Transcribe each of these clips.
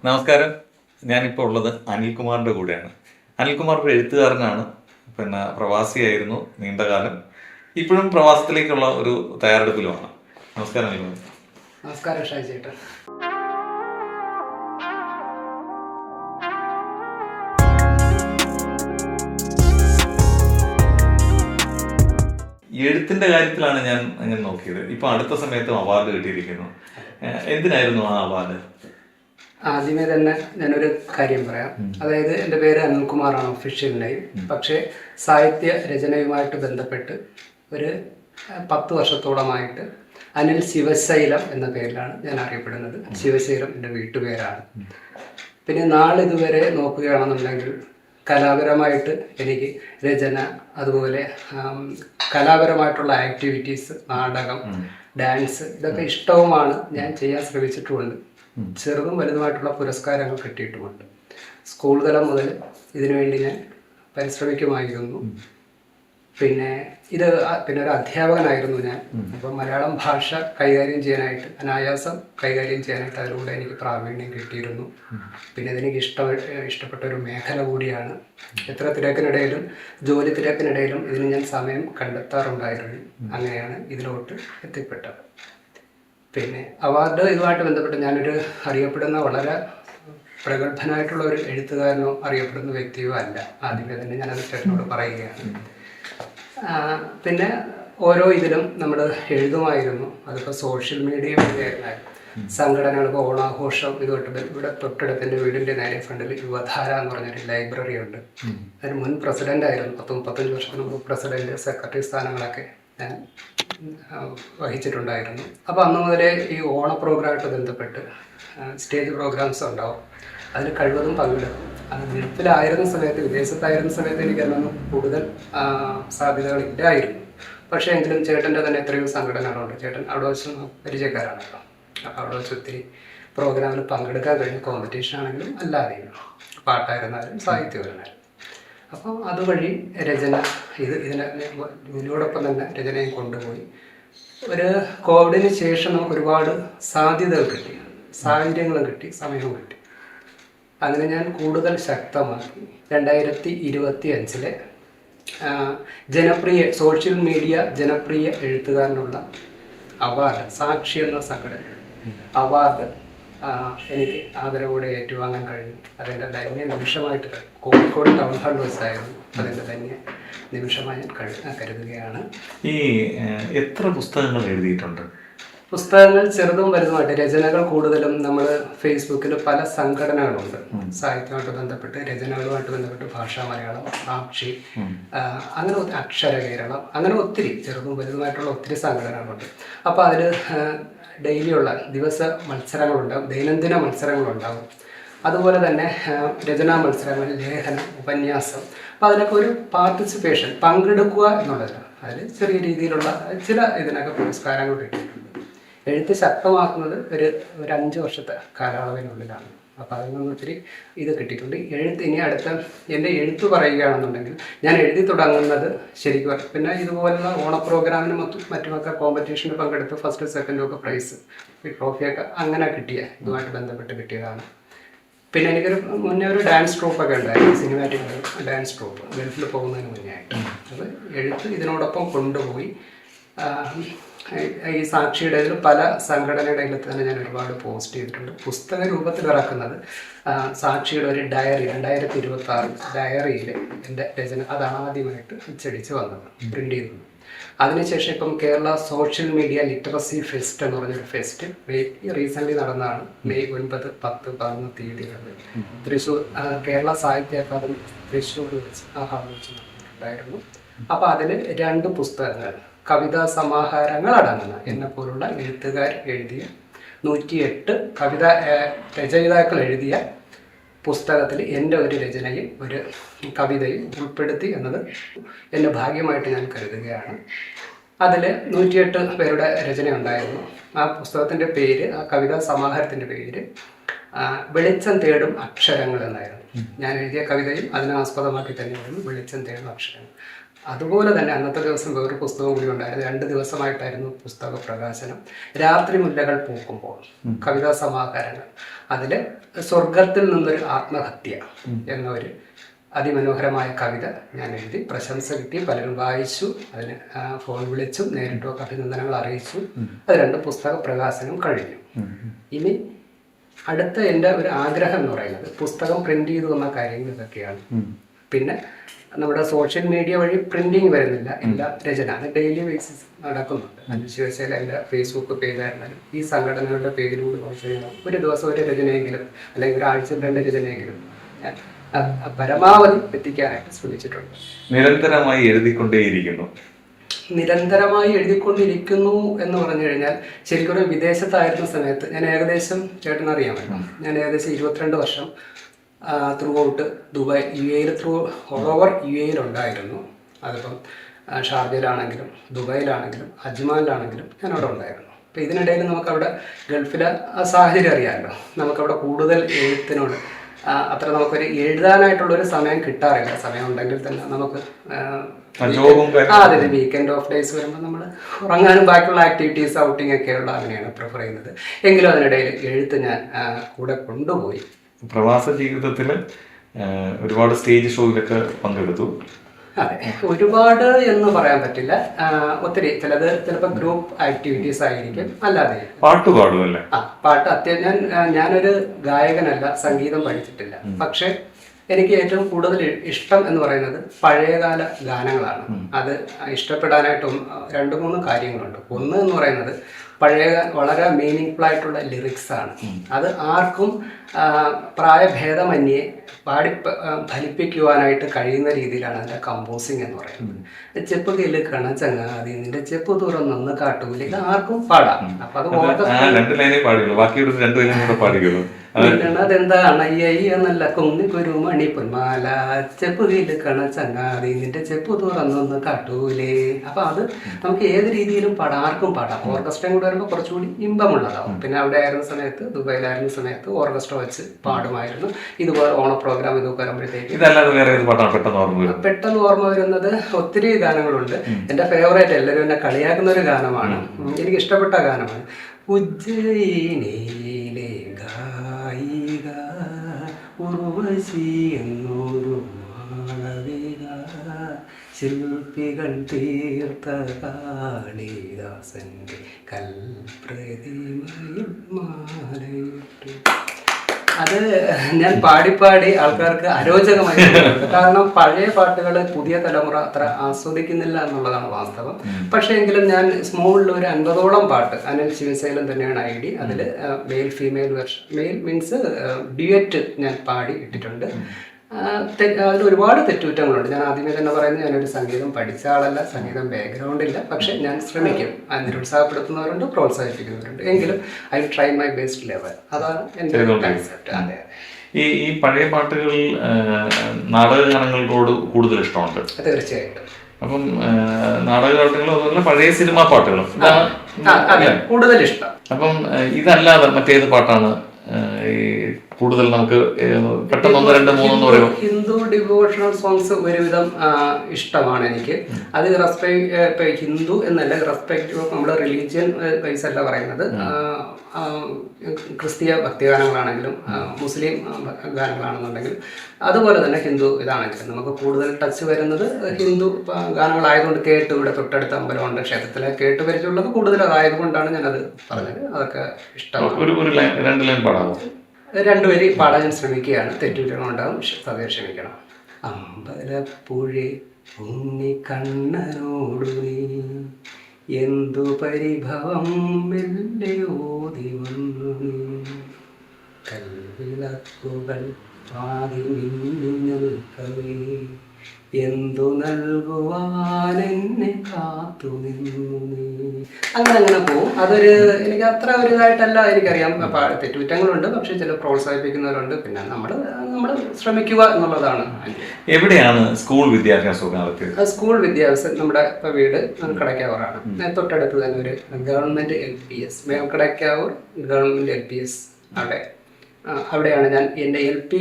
നമസ്കാരം. ഞാനിപ്പോൾ ഉള്ളത് അനിൽകുമാറിൻ്റെ കൂടെയാണ്. അനിൽകുമാർ ഒരു എഴുത്തുകാരനാണ്, പ്രവാസിയായിരുന്നു നീണ്ടകാലം. ഇപ്പോഴും പ്രവാസത്തിലേക്കുള്ള ഒരു തയ്യാറെടുപ്പിലുമാണ്. നമസ്കാരം അനിൽകുമാർ. നമസ്കാരം ഷാജി ചേട്ടാ. എഴുത്തിൻ്റെ കാര്യത്തിലാണ് ഞാൻ അങ്ങനെ നോക്കിയത്. ഇപ്പം അടുത്ത സമയത്തും അവാർഡ് കിട്ടിയിരിക്കുന്നു. എന്തിനായിരുന്നു ആ അവാർഡ്? ആദ്യമേ തന്നെ ഞാനൊരു കാര്യം പറയാം. അതായത് എൻ്റെ പേര് അനിൽകുമാറാണ് ഒഫീഷ്യൽ നെയിം. പക്ഷേ സാഹിത്യ രചനയുമായിട്ട് ബന്ധപ്പെട്ട് ഒരു 10 വർഷത്തോളമായിട്ട് അനിൽ ശിവശൈലം എന്ന പേരിലാണ് ഞാൻ അറിയപ്പെടുന്നത്. ശിവശൈലം എൻ്റെ വീട്ടുപേരാണ്. പിന്നെ നാളിതുവരെ നോക്കുകയാണെന്നുണ്ടെങ്കിൽ കലാപരമായിട്ട് എനിക്ക് രചന, അതുപോലെ കലാപരമായിട്ടുള്ള ആക്ടിവിറ്റീസ്, നാടകം, ഡാൻസ്, ഇതൊക്കെ ഇഷ്ടവുമാണ്. ഞാൻ ചെയ്യാൻ ശ്രമിച്ചിട്ടുമുണ്ട്. ചെറുതും വലുതുമായിട്ടുള്ള പുരസ്കാരങ്ങൾ കിട്ടിയിട്ടുമുണ്ട്. സ്കൂൾ തലം മുതൽ ഇതിനുവേണ്ടി ഞാൻ പരിശ്രമിക്കുമായിരുന്നു. പിന്നെ ഒരു അധ്യാപകനായിരുന്നു ഞാൻ. അപ്പം മലയാളം ഭാഷ കൈകാര്യം ചെയ്യാനായിട്ട്, അനായാസം കൈകാര്യം ചെയ്യാനായിട്ട് അതിലൂടെ എനിക്ക് പ്രാവീണ്യം കിട്ടിയിരുന്നു. പിന്നെ ഇതെനിക്ക് ഇഷ്ടപ്പെട്ട ഒരു മേഖല കൂടിയാണ്. എത്ര തിരക്കിനിടയിലും, ജോലി തിരക്കിനിടയിലും ഇതിന് ഞാൻ സമയം കണ്ടെത്താറുണ്ടായിരുന്നു. അങ്ങനെയാണ് ഇതിലോട്ട് എത്തിപ്പെട്ടത്. പിന്നെ അവാർഡ് ഇതുമായിട്ട് ബന്ധപ്പെട്ട് ഞാനൊരു അറിയപ്പെടുന്ന വളരെ പ്രഗത്ഭനായിട്ടുള്ള ഒരു എഴുത്തുകാരനോ അറിയപ്പെടുന്ന വ്യക്തിയോ അല്ല. ആദ്യമേ തന്നെ ഞാനത് ചേട്ടനോട് പറയുകയാണ്. പിന്നെ ഓരോ ഇതിലും നമ്മൾ എഴുതുമായിരുന്നു. അതിപ്പോൾ സോഷ്യൽ മീഡിയ വഴിയായിരുന്നാലും സംഘടനകൾ, ഇപ്പോൾ ഓണാഘോഷം, ഇവിടെ തൊട്ടടുത്തിൻ്റെ വീടിൻ്റെ നേരെ ഫ്രണ്ടിൽ യുവധാര എന്ന് പറഞ്ഞൊരു ലൈബ്രറി ഉണ്ട്. അതിന് മുൻ പ്രസിഡൻ്റ് ആയിരുന്നു. 35 വർഷത്തിന് മുമ്പ് പ്രസിഡന്റ്, സെക്രട്ടറി സ്ഥാനങ്ങളൊക്കെ ഞാൻ വഹിച്ചിട്ടുണ്ടായിരുന്നു. അപ്പോൾ അന്ന് മുതലേ ഈ ഓണ പ്രോഗ്രാമായിട്ട് ബന്ധപ്പെട്ട് സ്റ്റേജ് പ്രോഗ്രാംസ് ഉണ്ടാവും. അതിൽ കഴിവതും പങ്കെടുക്കും. അത് ഗൾഫിലായിരുന്ന സമയത്ത്, വിദേശത്തായിരുന്ന സമയത്ത് എനിക്കതൊന്നും കൂടുതൽ സാധ്യതകൾ ഇല്ലായിരുന്നു. പക്ഷേ എങ്കിലും ചേട്ടൻ്റെ തന്നെ എത്രയോ സംഘടനകളുണ്ട്. ചേട്ടൻ അവിടെ വെച്ച് പരിചയക്കാരാണല്ലോ. അപ്പോൾ അവിടെ വെച്ച് ഒത്തിരി പ്രോഗ്രാമിൽ പങ്കെടുക്കാൻ കഴിഞ്ഞ, കോമ്പറ്റീഷൻ ആണെങ്കിലും അല്ലാതെയും, പാട്ടായിരുന്നാലും സാഹിത്യമായിരുന്നാലും. അപ്പോൾ അതുവഴി രചന ഇതിനോടൊപ്പം തന്നെ രചനയും കൊണ്ടുപോയി. ഒരു കോവിഡിന് ശേഷം നമുക്ക് ഒരുപാട് സാധ്യതകൾ കിട്ടി, സാഹചര്യങ്ങളും കിട്ടി, സമയവും കിട്ടി. അങ്ങനെ ഞാൻ കൂടുതൽ ശക്തമാക്കി 2025 ജനപ്രിയ സോഷ്യൽ മീഡിയ ജനപ്രിയ എഴുത്തുകാരനുള്ള അവാർഡ്, സാക്ഷി എന്ന സംഘടന അവാർഡ് എനിക്ക് ആദരവോടെ ഏറ്റുവാങ്ങാൻ കഴിഞ്ഞു. അതിൻ്റെ ധന്യ നിമിഷമായിട്ട് കോഴിക്കോട് ടൗൺ ഹാളിൽ വെച്ചായിരുന്നു. അതിൻ്റെ ധന്യ നിമിഷമായി ഞാൻ കരുതുകയാണ്. ഈ എത്ര പുസ്തകങ്ങൾ എഴുതിയിട്ടുണ്ട്? പുസ്തകങ്ങൾ ചെറുതും വലുതുമായിട്ട്, രചനകൾ കൂടുതലും നമ്മൾ ഫേസ്ബുക്കിൽ പല സംഘടനകളുണ്ട് സാഹിത്യമായിട്ട് ബന്ധപ്പെട്ട്, രചനകളുമായിട്ട് ബന്ധപ്പെട്ട്. ഭാഷാ മലയാളം, സാക്ഷി, അങ്ങനെ അക്ഷര കേരളം, അങ്ങനെ ഒത്തിരി ചെറുതും വലുതുമായിട്ടുള്ള ഒത്തിരി സംഘടനകളുണ്ട്. അപ്പോൾ അതിൽ ഡെയിലിയുള്ള ദിവസ മത്സരങ്ങളുണ്ടാകും, ദൈനംദിന മത്സരങ്ങളുണ്ടാകും. അതുപോലെ തന്നെ രചനാ മത്സരങ്ങൾ, ലേഖനം, ഉപന്യാസം. അപ്പോൾ അതിനൊക്കെ ഒരു പാർട്ടിസിപ്പേഷൻ, പങ്കെടുക്കുക എന്നുള്ളത്, അതിൽ ചെറിയ രീതിയിലുള്ള ചില ഇതിനൊക്കെ പുരസ്കാരങ്ങൾ കിട്ടിയിട്ടുണ്ട്. എഴുത്ത് ശക്തമാക്കുന്നത് ഒരു 5 വർഷത്തെ കാലയളവിനുള്ളിലാണ്. അപ്പോൾ അതിൽ നിന്ന് ഒത്തിരി ഇത് കിട്ടിയിട്ടുണ്ട്. ഇനി അടുത്ത എൻ്റെ എഴുത്ത് പറയുകയാണെന്നുണ്ടെങ്കിൽ, ഞാൻ എഴുതി തുടങ്ങുന്നത് ശരിക്കും പിന്നെ ഇതുപോലുള്ള ഓണ പ്രോഗ്രാമിനും മറ്റുമൊക്കെ കോമ്പറ്റീഷന് പങ്കെടുത്ത് ഫസ്റ്റ് സെക്കൻഡും ഒക്കെ പ്രൈസ്, ഈ ട്രോഫിയൊക്കെ അങ്ങനെ ഇതുമായിട്ട് ബന്ധപ്പെട്ട് കിട്ടിയതാണ്. പിന്നെ എനിക്കൊരു മുന്നേ ഒരു ഡാൻസ് ട്രൂപ്പൊക്കെ ഉണ്ടായിരുന്നു, സിനിമാറ്റിക് ഡാൻസ് ട്രൂപ്പ്, ഗൾഫിൽ പോകുന്നതിന് മുന്നേ ആയിട്ട്. അത് എഴുത്ത് ഇതിനോടൊപ്പം കൊണ്ടുപോയി. ഈ സാക്ഷിയുടെ ഇതിൽ പല സംഘടനയുടെ ഇതിൽ തന്നെ ഞാൻ ഒരുപാട് പോസ്റ്റ് ചെയ്തിട്ടുണ്ട്. പുസ്തക രൂപത്തിൽ ഇറക്കുന്നത് സാക്ഷിയുടെ ഒരു ഡയറി, 2026 ഡയറിയിൽ എൻ്റെ രചന, അതാണ് ആദ്യമായിട്ട് അച്ചടിച്ച് വന്നത്, പ്രിൻ്റ് ചെയ്തത്. അതിനുശേഷം ഇപ്പം Kerala social media literacy fest എന്ന് പറഞ്ഞൊരു ഫെസ്റ്റ് റീസെൻ്റ്ലി നടന്നതാണ്. മെയ് 9, 10, 11 തീയതികളിൽ തൃശ്ശൂർ കേരള സാഹിത്യ അക്കാദമി തൃശ്ശൂർ വെച്ച് ഹാളിൽ വെച്ച് നടന്നിട്ടുണ്ടായിരുന്നു. അപ്പോൾ അതിൽ 2 പുസ്തകങ്ങൾ, കവിതാ സമാഹാരങ്ങൾ അടങ്ങുന്ന, എന്നെപ്പോലുള്ള എഴുത്തുകാർ എഴുതിയ 108 രചയിതാക്കൾ എഴുതിയ പുസ്തകത്തിൽ എൻ്റെ ഒരു രചനയും ഒരു കവിതയും ഉൾപ്പെടുത്തി എന്നത് എൻ്റെ ഭാഗ്യമായിട്ട് ഞാൻ കരുതുകയാണ്. അതിൽ 108 പേരുടെ രചന ഉണ്ടായിരുന്നു. ആ പുസ്തകത്തിൻ്റെ പേര്, ആ കവിതാ സമാഹാരത്തിൻ്റെ പേര് വെളിച്ചം തേടും അക്ഷരങ്ങൾ എന്നായിരുന്നു. ഞാൻ എഴുതിയ കവിതയും അതിനെ ആസ്പദമാക്കി തന്നെയായിരുന്നു വെളിച്ചം തേടും അക്ഷരങ്ങൾ. അതുപോലെ തന്നെ അന്നത്തെ ദിവസം വേറൊരു പുസ്തകം കൂടി ഉണ്ടായിരുന്നു. 2 ദിവസമായിട്ടായിരുന്നു പുസ്തക പ്രകാശനം. രാത്രി മുല്ലകൾ പൂക്കുമ്പോൾ കവിതാ സമാഹാരങ്ങൾ. അതിൽ സ്വർഗത്തിൽ നിന്നൊരു ആത്മഹത്യ എന്നൊരു അതിമനോഹരമായ കവിത ഞാൻ എഴുതി. പ്രശംസ കിട്ടി, പലരും വായിച്ചു, അതിന് ഫോൺ വിളിച്ചും നേരിട്ടും അഭിനന്ദനങ്ങൾ അറിയിച്ചു. അത് 2 പുസ്തക പ്രകാശനം കഴിഞ്ഞു. ഇനി അടുത്ത എൻ്റെ ഒരു ആഗ്രഹം എന്ന് പറയുന്നത് പുസ്തകം പ്രിന്റ് ചെയ്തു വന്ന കാര്യങ്ങൾ ഇതൊക്കെയാണ്. പിന്നെ നമ്മുടെ സോഷ്യൽ മീഡിയ വഴി പ്രിന്റിങ് വരുന്നില്ല, എല്ലാ രചന അത് ഡെയിലി ബേസിസ് നടക്കുന്നുണ്ട്. ശിവസേന എൻ്റെ ഫേസ്ബുക്ക് പേജായിരുന്നാലും ഈ സംഘടനകളുടെ പേജിലൂടെ ചെയ്യണം. ഒരു ദിവസം ഒരു രചനയെങ്കിലും അല്ലെങ്കിൽ ഒരാഴ്ച 2 രചനയെങ്കിലും ഞാൻ പരമാവധി എത്തിക്കാനായിട്ട് ശ്രമിച്ചിട്ടുണ്ട്. നിരന്തരമായി എഴുതിക്കൊണ്ടേയിരിക്കുന്നു. നിരന്തരമായി എഴുതിക്കൊണ്ടിരിക്കുന്നു എന്ന് പറഞ്ഞു കഴിഞ്ഞാൽ ശരിക്കും വിദേശത്തായിരുന്ന സമയത്ത് ഞാൻ ഏകദേശം ചേട്ടനറിയാമല്ലോ, ഞാൻ ഏകദേശം 22 വർഷം through out Dubai UAE all over UAE ഉണ്ടായിരുന്നു. അതിപ്പം ഷാർജയിലാണെങ്കിലും ദുബായിലാണെങ്കിലും അജ്മാനിലാണെങ്കിലും ഞാൻ അവിടെ ഉണ്ടായിരുന്നു. അപ്പോൾ ഇതിനിടയിൽ നമുക്കവിടെ ഗൾഫിലെ സാഹചര്യം അറിയാമല്ലോ, നമുക്കവിടെ കൂടുതൽ എഴുത്തിനോട് അത്ര നമുക്കൊരു എഴുതാനായിട്ടുള്ളൊരു സമയം കിട്ടാറില്ല. സമയം ഉണ്ടെങ്കിൽ തന്നെ നമുക്ക് അതെ വീക്കെൻഡ് ഓഫ് ഡേയ്സ് വരുമ്പോൾ നമ്മൾ ഉറങ്ങാനും ബാക്കിയുള്ള ആക്ടിവിറ്റീസ് ഔട്ടിംഗ് ഒക്കെയുള്ള അങ്ങനെയാണ് പ്രിഫർ ചെയ്യുന്നത്. എങ്കിലും അതിനിടയിൽ എഴുത്ത് ഞാൻ കൂടെ കൊണ്ടുപോയി. പ്രവാസ ജീവിതത്തിൽ ഒരുപാട് സ്റ്റേജ് ഷോയിലൊക്കെ പങ്കെടുത്തു. അതെ, ഒരുപാട് എന്ന് പറയാൻ പറ്റില്ല, ഒത്തിരി. ചിലപ്പോൾ ഗ്രൂപ്പ് ആക്ടിവിറ്റീസ് ആയിരിക്കും, അല്ലാതെ പാട്ട് പാടുമല്ലേ? പാട്ട് ഞാനൊരു ഗായകനല്ല, സംഗീതം പഠിച്ചിട്ടില്ല. പക്ഷെ എനിക്ക് ഏറ്റവും കൂടുതൽ ഇഷ്ടം എന്ന് പറയുന്നത് പഴയകാല ഗാനങ്ങളാണ്. അത് ഇഷ്ടപ്പെടാനായിട്ടും 2-3 കാര്യങ്ങളുണ്ട്. ഒന്ന് എന്ന് പറയുന്നത് പഴയ വളരെ മീനിങ് ഫുൾ ആയിട്ടുള്ള ലിറിക്സ് ആണ്. അത് ആർക്കും പ്രായഭേദമന്യേ പാടി ഫലിപ്പിക്കുവാനായിട്ട് കഴിയുന്ന രീതിയിലാണ് അതിൻ്റെ കമ്പോസിങ് എന്ന് പറയുന്നത്. ചെപ്പ് കയ്യിൽ കണ ചങ്ങാതി നിന്റെ ചെപ്പ് തുറന്നൊന്ന് കാട്ടൂല, ഇത് ആർക്കും പാടാം. അപ്പൊ അത് അതെന്താണ് എന്നല്ല കുന്നിക്കൊരു മണി പൊന്മാല ചെപ്പ് കയ്യിൽ കണ ചങ്ങാതി നിന്റെ ചെപ്പ് തുറന്നൊന്ന് കാട്ടൂലേ. അപ്പൊ അത് നമുക്ക് ഏത് രീതിയിലും പാടാം, ആർക്കും പാടാം. ഓർക്കസ്ട്രയും കൂടെ വരുമ്പോൾ കുറച്ചുകൂടി ഇമ്പമുള്ളതാവും. പിന്നെ അവിടെ ആയിരുന്ന സമയത്ത്, ദുബായിലായിരുന്ന സമയത്ത് ഓർക്കസ്ട്ര വെച്ച് പാടുമായിരുന്നു. ഇതുപോലെ ഓണ പ്രോഗ്രാം ഇതൊക്കെ വരുമ്പോഴത്തേക്ക് പെട്ടെന്ന് ഓർമ്മ വരുന്നത് ഒത്തിരി ഗാനങ്ങളുണ്ട്. എൻ്റെ ഫേവറേറ്റ്, എല്ലാവരും എന്നെ കളിയാക്കുന്ന ഒരു ഗാനമാണ്, എനിക്ക് ഇഷ്ടപ്പെട്ട ഗാനമാണ്. ഉജ്ജയിനിയിലെ ഗായിക ഉർവശി എന്നൊരു മാളവിക ശില്പികൾ തീർത്ത കാളിദാസന്റെ കൽപ്രതിമയിൽ മാലയിട്ടു. അത് ഞാൻ പാടി ആൾക്കാർക്ക് അരോചകമായിട്ടുണ്ട്. കാരണം പഴയ പാട്ടുകൾ പുതിയ തലമുറ അത്ര ആസ്വദിക്കുന്നില്ല എന്നുള്ളതാണ് വാസ്തവം. പക്ഷേ എങ്കിലും ഞാൻ സ്മോളിൽ ഒരു 50ഓളം പാട്ട്, അനിൽ ശിവസേലൻ തന്നെയാണ് ID, അതിൽ male female version, male means duet ഞാൻ പാടി ഇട്ടിട്ടുണ്ട്. അതിൽ ഒരുപാട് തെറ്റുകുറ്റങ്ങളുണ്ട്. ഞാൻ ആദ്യമേ തന്നെ പറയുന്നത് ഞാനൊരു സംഗീതം പഠിച്ച ആളല്ല, സംഗീതം ബാക്ക്ഗ്രൗണ്ട് ഇല്ല. പക്ഷെ ഞാൻ ശ്രമിക്കും. നിരുത്സാഹപ്പെടുത്തുന്നവരുണ്ട്, പ്രോത്സാഹിപ്പിക്കുന്നവരുണ്ട്. എങ്കിലും I try my best level. അതാണ് എൻ്റെ കൺസെപ്റ്റ്. അതെ, ഈ പഴയ പാട്ടുകളിൽ നാടകഗാനങ്ങളോട് കൂടുതൽ ഇഷ്ടമുണ്ട്. തീർച്ചയായിട്ടും. അപ്പം നാടകഗാനങ്ങളും അതുപോലെ പഴയ സിനിമാ പാട്ടുകളും കൂടുതൽ ഇഷ്ടം. അപ്പം ഇതല്ലാതെ മറ്റേത് പാട്ടാണ് കൂടുതൽ നമുക്ക് പെട്ടെന്ന് 1, 2, 3 എന്ന് പറയുമ്പോൾ? ഹിന്ദു ഡിവോഷണൽ സോങ്സ് ഒരുവിധം ഇഷ്ടമാണ് എനിക്ക്. അത് ഇപ്പൊ ഹിന്ദു എന്നല്ല, റെസ്പെക്ട് നമ്മുടെ റിലീജിയൻ വൈസ് അല്ല പറയുന്നത്. ക്രിസ്തീയ ഭക്തിഗാനങ്ങളാണെങ്കിലും മുസ്ലിം ഗാനങ്ങളാണെന്നുണ്ടെങ്കിലും അതുപോലെ തന്നെ ഹിന്ദു ഇതാണെങ്കിലും നമുക്ക് കൂടുതൽ ടച്ച് വരുന്നത് ഹിന്ദു ഗാനങ്ങളായതുകൊണ്ട്, കേട്ട് ഇവിടെ തൊട്ടടുത്ത അമ്പലമുണ്ട്, ക്ഷേത്രത്തിലെ കേട്ട് പരിചയമുള്ളത് കൂടുതൽ അതായതുകൊണ്ടാണ് ഞാനത് പറഞ്ഞത്. അതൊക്കെ ഇഷ്ടമാണ്. 2 ലൈൻ പാടാമോ? 2 വരി പാടാൻ ശ്രമിക്കുകയാണ്. തെറ്റുകുറ്റങ്ങളുണ്ടാകും, സദയം ക്ഷമിക്കണം. അമ്പലപ്പുഴേ ഉണ്ണിക്കണ്ണനോടു നീ എന്തു പരിഭവം മെല്ലയോതി വന്നു നീ കൽവിളക്കുകൾ പാതി നിൽക്കവേ എന്തു നൽകുവാൻ എന്നെ കാത്തു നിന്നു നീ. അങ്ങനെ പോവും. അതൊരു എനിക്ക് അത്ര ഒരു ഇതായിട്ടല്ല എനിക്കറിയാം. തെറ്റുകുറ്റങ്ങളുണ്ട്, പക്ഷെ ചില പ്രോത്സാഹിപ്പിക്കുന്നവരുണ്ട്. പിന്നെ നമ്മൾ ശ്രമിക്കുക എന്നുള്ളതാണ്. എവിടെയാണ് സ്കൂൾ വിദ്യാഭ്യാസം? സ്കൂൾ വിദ്യാഭ്യാസം നമ്മുടെ വീട് കടക്കാവൂറാണ്. തൊട്ടടുത്ത് തന്നെ ഒരു government LPS, Kadakkavoor government LPS, അവിടെയാണ് ഞാൻ എൻ്റെ LP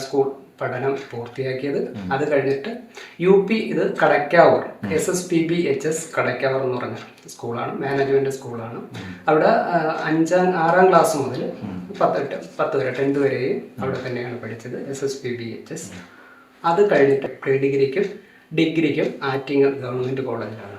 സ്കൂൾ പഠനം പൂർത്തിയാക്കിയത്. അത് കഴിഞ്ഞിട്ട് UP ഇത് കടയ്ക്കാവൂർ SSPBHS കടയ്ക്കാവൂർ എന്ന് പറഞ്ഞ സ്കൂളാണ്, മാനേജ്മെന്റ് സ്കൂളാണ്. അവിടെ 6-ാം ക്ലാസ് മുതൽ 10 വരെ 10th വരെയും അവിടെ തന്നെയാണ് പഠിച്ചത്, SSPBHS. അത് കഴിഞ്ഞിട്ട് ഡിഗ്രിക്കും ആറ്റിങ്ങൽ ഗവൺമെന്റ് കോളേജിലാണ്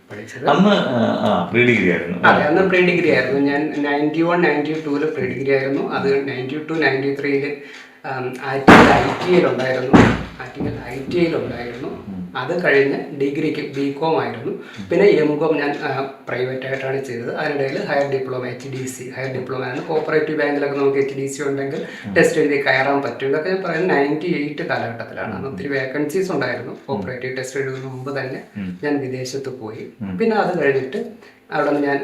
പഠിച്ചത്. അതെ, അന്ന് പ്രീ ഡിഗ്രി ആയിരുന്നു. ഞാൻ 91-92 പ്രീ ഡിഗ്രി ആയിരുന്നു. അത് 92-93 ആറ്റിങ്ങൽ ITI ഉണ്ടായിരുന്നു. അത് കഴിഞ്ഞ് ഡിഗ്രിക്ക് BCom ആയിരുന്നു. പിന്നെ MCom ഞാൻ പ്രൈവറ്റ് ആയിട്ടാണ് ചെയ്തത്. അതിനിടയിൽ higher diploma HDC higher diploma ആണ്. കോപ്പറേറ്റീവ് ബാങ്കിലൊക്കെ നമുക്ക് HDC ഉണ്ടെങ്കിൽ ടെസ്റ്റ് എഴുതി കയറാൻ പറ്റും. ഇതൊക്കെ ഞാൻ പറയുന്നത് 98 കാലഘട്ടത്തിലാണ്. അന്ന് ഒത്തിരി വേക്കൻസീസ് ഉണ്ടായിരുന്നു. കോപ്പറേറ്റീവ് ടെസ്റ്റ് എഴുതുന്നതിന് മുമ്പ് തന്നെ ഞാൻ വിദേശത്ത് പോയി. പിന്നെ അത് കഴിഞ്ഞിട്ട് അവിടെ നിന്ന് ഞാൻ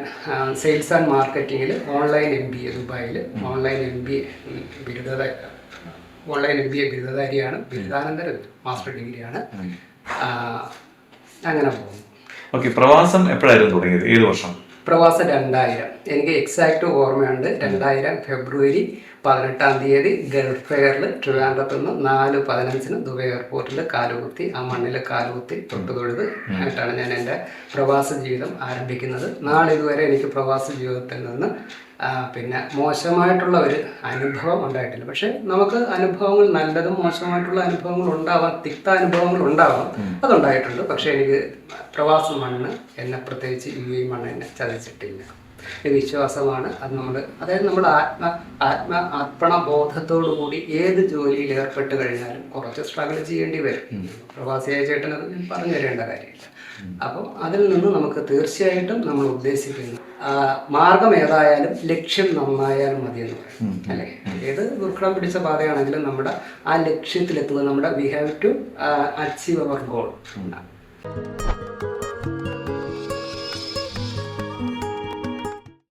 സെയിൽസ് ആൻഡ് മാർക്കറ്റിങ്ങിൽ ഓൺലൈൻ MBA ദുബായിൽ ഓൺലൈൻ MBA ബിരുദധാരിയാണ്. ബിരുദാനന്തര മാസ്റ്റർ ഡിഗ്രിയാണ്. അങ്ങനെ പോകുന്നു. ഓക്കെ, പ്രവാസം എപ്പോഴായിരുന്നു തുടങ്ങിയത്? ഏത് വർഷം? പ്രവാസം 2000. എനിക്ക് എക്സാക്ട് ഓർമ്മയുണ്ട്. 2000 ഫെബ്രുവരി 18-ാം തീയതി ഗൾഫ് ഫെയറിൽ ട്രിവാൻഡ്രത്ത് നിന്ന് 4:15 ദുബായ് എയർപോർട്ടിൽ കാലുകുത്തി, ആ മണ്ണിൽ കാലുകുത്തി തൊഴുത് ആയിട്ടാണ് ഞാൻ എൻ്റെ പ്രവാസ ജീവിതം ആരംഭിക്കുന്നത്. നാളിതുവരെ എനിക്ക് പ്രവാസ ജീവിതത്തിൽ നിന്ന് പിന്നെ മോശമായിട്ടുള്ള ഒരു അനുഭവം ഉണ്ടായിട്ടില്ല. പക്ഷെ നമുക്ക് അനുഭവങ്ങൾ, നല്ലതും മോശമായിട്ടുള്ള അനുഭവങ്ങൾ ഉണ്ടാവാം, തിക്ത അനുഭവങ്ങൾ ഉണ്ടാവാം, അതുണ്ടായിട്ടുണ്ട്. പക്ഷെ എനിക്ക് പ്രവാസ മണ്ണ് എന്നെ, പ്രത്യേകിച്ച് UAE മണ്ണ് എന്നെ ചതിച്ചിട്ടില്ല. ഒരു വിശ്വാസമാണ് അത്. അതായത് നമ്മൾ ആത്മബോധത്തോടു കൂടി ഏത് ജോലിയിൽ ഏർപ്പെട്ട് കഴിഞ്ഞാലും കുറച്ച് സ്ട്രഗിൾ ചെയ്യേണ്ടി വരും. പ്രവാസിയായ ചേട്ടൻ അത് ഞാൻ പറഞ്ഞു തരേണ്ട കാര്യമില്ല. അപ്പോൾ അതിൽ നിന്ന് നമുക്ക് തീർച്ചയായിട്ടും നമ്മൾ ഉദ്ദേശിക്കുന്നു മാർഗം ഏതായാലും ലക്ഷ്യം നന്നായാലും മതിയെന്ന് പറയും, അല്ലേ? ഏത് ദുർഘടം പിടിച്ച പാതയാണെങ്കിലും നമ്മുടെ ആ ലക്ഷ്യത്തിലെത്തുക, we have to achieve our goal.